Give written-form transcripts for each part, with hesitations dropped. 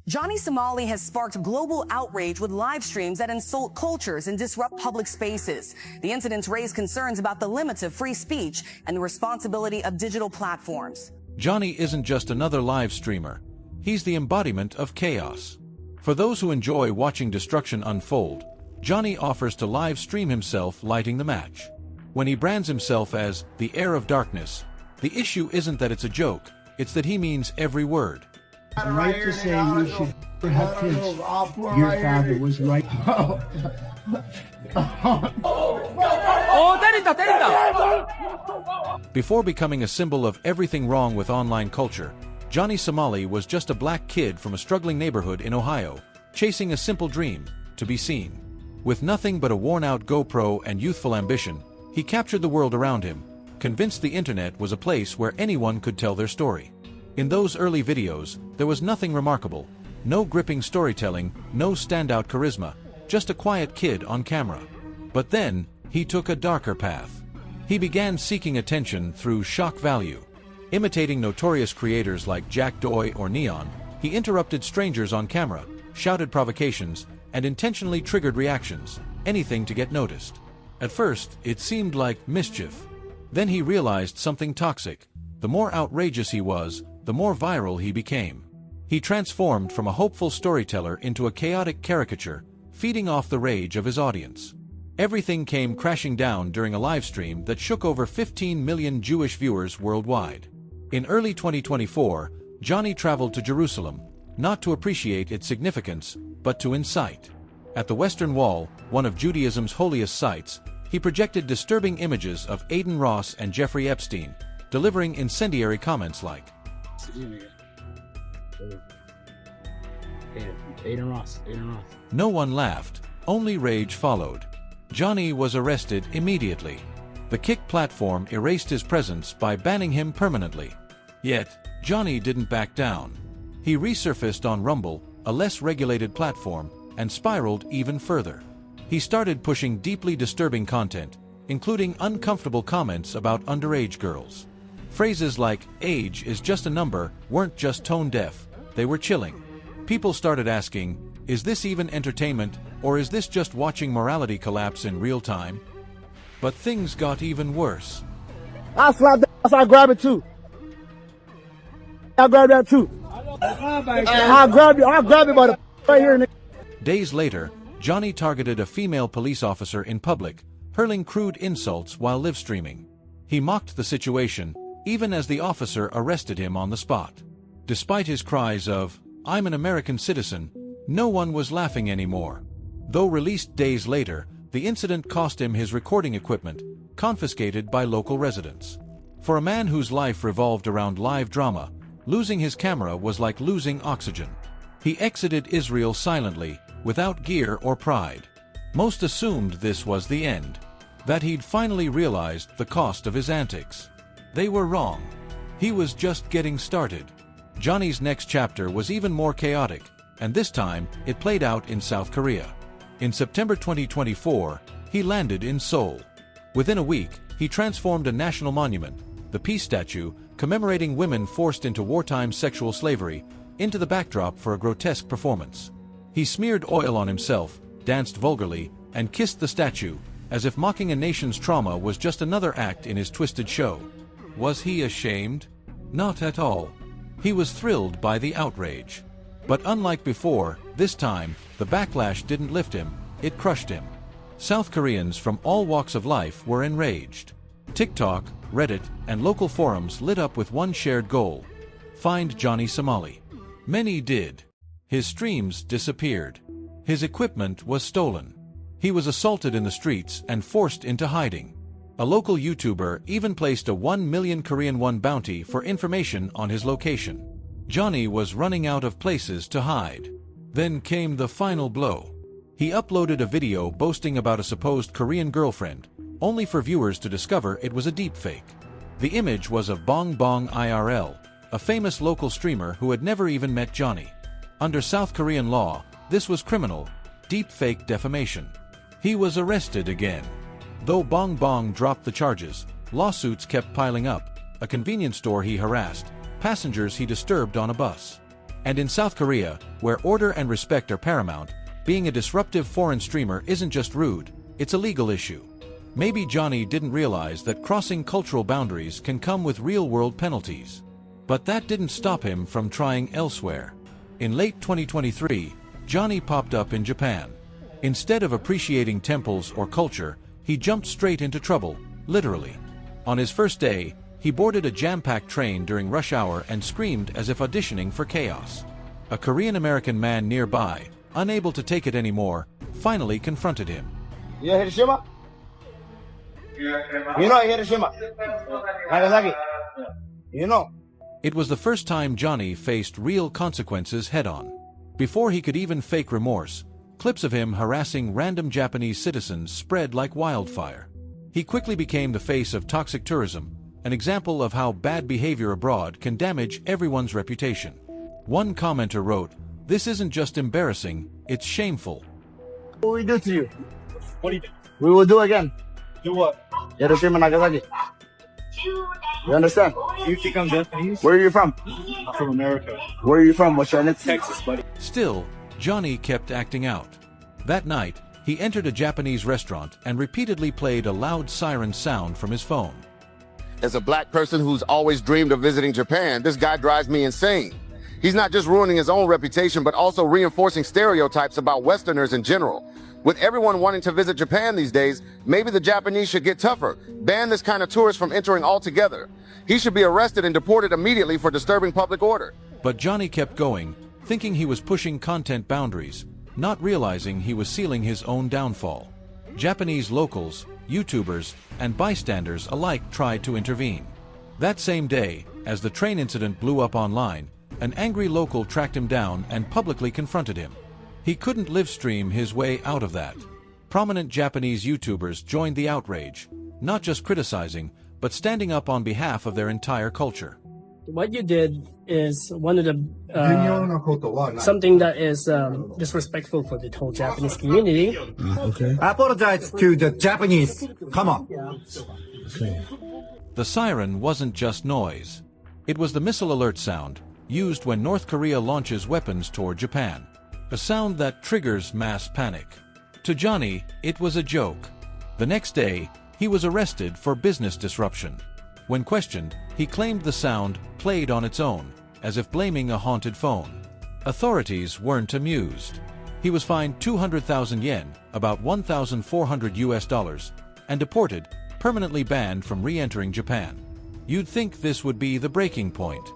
Johnny Somali has sparked global outrage with live streams that insult cultures and disrupt public spaces. The incidents raise concerns about the limits of free speech and the responsibility of digital platforms. Johnny isn't just another live streamer. He's the embodiment of chaos. For those who enjoy watching destruction unfold, Johnny offers to live stream himself lighting the match. When he brands himself as the heir of darkness, the issue isn't that it's a joke, it's that he means every word. Right to say you should have kids. Your father was right. Before becoming a symbol of everything wrong with online culture, Johnny Somali was just a black kid from a struggling neighborhood in Ohio, chasing a simple dream, to be seen. With nothing but a worn-out GoPro and youthful ambition, he captured the world around him, convinced the internet was a place where anyone could tell their story. In those early videos, there was nothing remarkable. No gripping storytelling, no standout charisma, just a quiet kid on camera. But then, he took a darker path. He began seeking attention through shock value. Imitating notorious creators like Jack Doy or Neon, he interrupted strangers on camera, shouted provocations, and intentionally triggered reactions, anything to get noticed. At first, it seemed like mischief. Then he realized something toxic. The more outrageous he was, the more viral he became. He transformed from a hopeful storyteller into a chaotic caricature, feeding off the rage of his audience. Everything came crashing down during a livestream that shook over 15 million Jewish viewers worldwide. In early 2024, Johnny traveled to Jerusalem, not to appreciate its significance, but to incite. At the Western Wall, one of Judaism's holiest sites, he projected disturbing images of Aiden Ross and Jeffrey Epstein, delivering incendiary comments like, Aiden Ross. No one laughed, only rage followed. Johnny was arrested immediately. The Kick platform erased his presence by banning him permanently. Yet, Johnny didn't back down. He resurfaced on Rumble, a less regulated platform, and spiraled even further. He started pushing deeply disturbing content, including uncomfortable comments about underage girls. Phrases like, "age is just a number," weren't just tone-deaf, they were chilling. People started asking, is this even entertainment, or is this just watching morality collapse in real time? But things got even worse. I slap that, I grab it too. I grab that too. I'll grab it by the right here. Nigga. Days later, Johnny targeted a female police officer in public, hurling crude insults while live streaming. He mocked the situation, even as the officer arrested him on the spot. Despite his cries of, "I'm an American citizen," no one was laughing anymore. Though released days later, the incident cost him his recording equipment, confiscated by local residents. For a man whose life revolved around live drama, losing his camera was like losing oxygen. He exited Israel silently, without gear or pride. Most assumed this was the end. That he'd finally realized the cost of his antics. They were wrong. He was just getting started. Johnny's next chapter was even more chaotic, and this time, it played out in South Korea. In September 2024, he landed in Seoul. Within a week, he transformed a national monument, the Peace Statue, commemorating women forced into wartime sexual slavery, into the backdrop for a grotesque performance. He smeared oil on himself, danced vulgarly, and kissed the statue, as if mocking a nation's trauma was just another act in his twisted show. Was he ashamed? Not at all. He was thrilled by the outrage. But unlike before, this time, the backlash didn't lift him, it crushed him. South Koreans from all walks of life were enraged. TikTok, Reddit, and local forums lit up with one shared goal: find Johnny Somali. Many did. His streams disappeared. His equipment was stolen. He was assaulted in the streets and forced into hiding. A local YouTuber even placed a 1 million Korean won bounty for information on his location. Johnny was running out of places to hide. Then came the final blow. He uploaded a video boasting about a supposed Korean girlfriend, only for viewers to discover it was a deepfake. The image was of Bong Bong IRL, a famous local streamer who had never even met Johnny. Under South Korean law, this was criminal, deepfake defamation. He was arrested again. Though Bong Bong dropped the charges, lawsuits kept piling up. A convenience store he harassed, passengers he disturbed on a bus. And in South Korea, where order and respect are paramount, being a disruptive foreign streamer isn't just rude, it's a legal issue. Maybe Johnny didn't realize that crossing cultural boundaries can come with real-world penalties. But that didn't stop him from trying elsewhere. In late 2023, Johnny popped up in Japan. Instead of appreciating temples or culture, he jumped straight into trouble, literally. On his first day, he boarded a jam-packed train during rush hour and screamed as if auditioning for chaos. A Korean-American man nearby, unable to take it anymore, finally confronted him. You know Hiroshima? You know Hiroshima? Nagasaki? You know? It was the first time Johnny faced real consequences head-on. Before he could even fake remorse, clips of him harassing random Japanese citizens spread like wildfire. He quickly became the face of toxic tourism, an example of how bad behavior abroad can damage everyone's reputation. One commenter wrote, "This isn't just embarrassing, it's shameful." What we do to you? What do you do? We will do again. Do what? Hiroshima, Nagasaki. You understand? You think I'm Japanese? Where are you from? I'm from America. Where are you from? What's your ethnicity? Texas, buddy. Still, Johnny kept acting out. That night, he entered a Japanese restaurant and repeatedly played a loud siren sound from his phone. As a black person who's always dreamed of visiting Japan, this guy drives me insane. He's not just ruining his own reputation, but also reinforcing stereotypes about Westerners in general. With everyone wanting to visit Japan these days, maybe the Japanese should get tougher, ban this kind of tourist from entering altogether. He should be arrested and deported immediately for disturbing public order. But Johnny kept going, thinking he was pushing content boundaries, not realizing he was sealing his own downfall. Japanese locals, YouTubers, and bystanders alike tried to intervene. That same day, as the train incident blew up online, an angry local tracked him down and publicly confronted him. He couldn't live stream his way out of that. Prominent Japanese YouTubers joined the outrage, not just criticizing, but standing up on behalf of their entire culture. What you did is one of the something that is disrespectful for the whole Japanese community. Okay. I apologize to the Japanese. Come on. Okay. The siren wasn't just noise. It was the missile alert sound, used when North Korea launches weapons toward Japan. A sound that triggers mass panic. To Johnny, it was a joke. The next day, he was arrested for business disruption. When questioned, he claimed the sound played on its own, as if blaming a haunted phone. Authorities weren't amused. He was fined 200,000 yen, about $1,400, and deported, permanently banned from re-entering Japan. You'd think this would be the breaking point.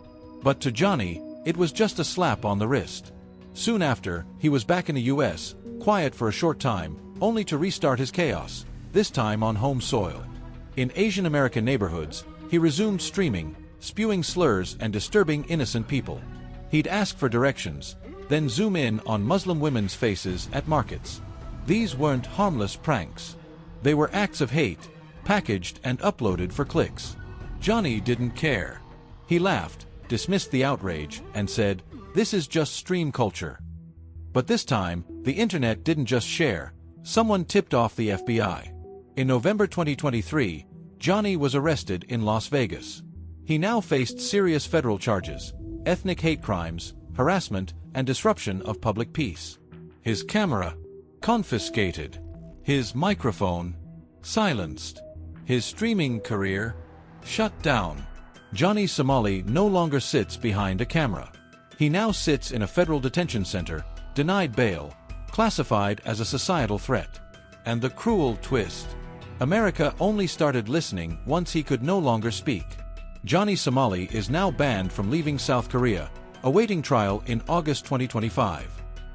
But to Johnny, it was just a slap on the wrist. Soon after, he was back in the US, quiet for a short time, only to restart his chaos, this time on home soil. In Asian American neighborhoods, he resumed streaming, spewing slurs and disturbing innocent people. He'd ask for directions, then zoom in on Muslim women's faces at markets. These weren't harmless pranks. They were acts of hate, packaged and uploaded for clicks. Johnny didn't care. He laughed, dismissed the outrage, and said, "This is just stream culture." But this time, the internet didn't just share. Someone tipped off the FBI. In November 2023, Johnny was arrested in Las Vegas. He now faced serious federal charges: ethnic hate crimes, harassment, and disruption of public peace. His camera confiscated. His microphone silenced. His streaming career shut down. Johnny Somali no longer sits behind a camera. He now sits in a federal detention center, denied bail, classified as a societal threat. And the cruel twist: America only started listening once he could no longer speak. Johnny Somali is now banned from leaving South Korea, awaiting trial in August 2025.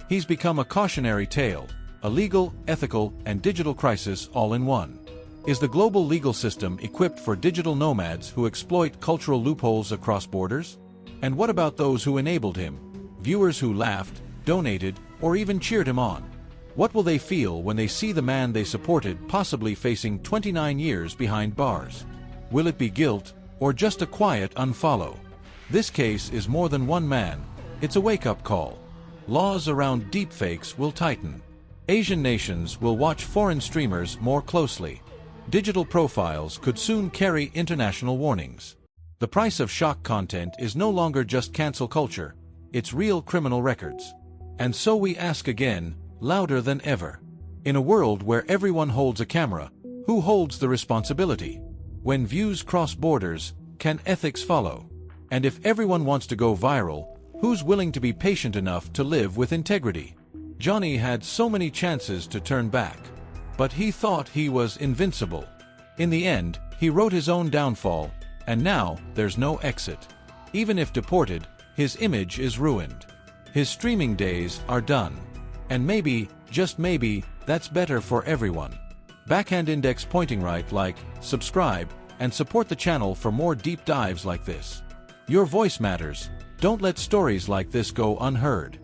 He's become a cautionary tale, a legal, ethical, and digital crisis all in one. Is the global legal system equipped for digital nomads who exploit cultural loopholes across borders? And what about those who enabled him? Viewers who laughed, donated, or even cheered him on? What will they feel when they see the man they supported possibly facing 29 years behind bars? Will it be guilt, or just a quiet unfollow? This case is more than one man. It's a wake-up call. Laws around deepfakes will tighten. Asian nations will watch foreign streamers more closely. Digital profiles could soon carry international warnings. The price of shock content is no longer just cancel culture. its real criminal records. And so we ask again, louder than ever. In a world where everyone holds a camera, who holds the responsibility? When views cross borders, can ethics follow? And if everyone wants to go viral, who's willing to be patient enough to live with integrity? Johnny had so many chances to turn back, but he thought he was invincible. In the end, he wrote his own downfall, and now there's no exit. Even if deported, his image is ruined. His streaming days are done. And maybe, just maybe, that's better for everyone. Backhand index pointing right, like, subscribe, and support the channel for more deep dives like this. Your voice matters. Don't let stories like this go unheard.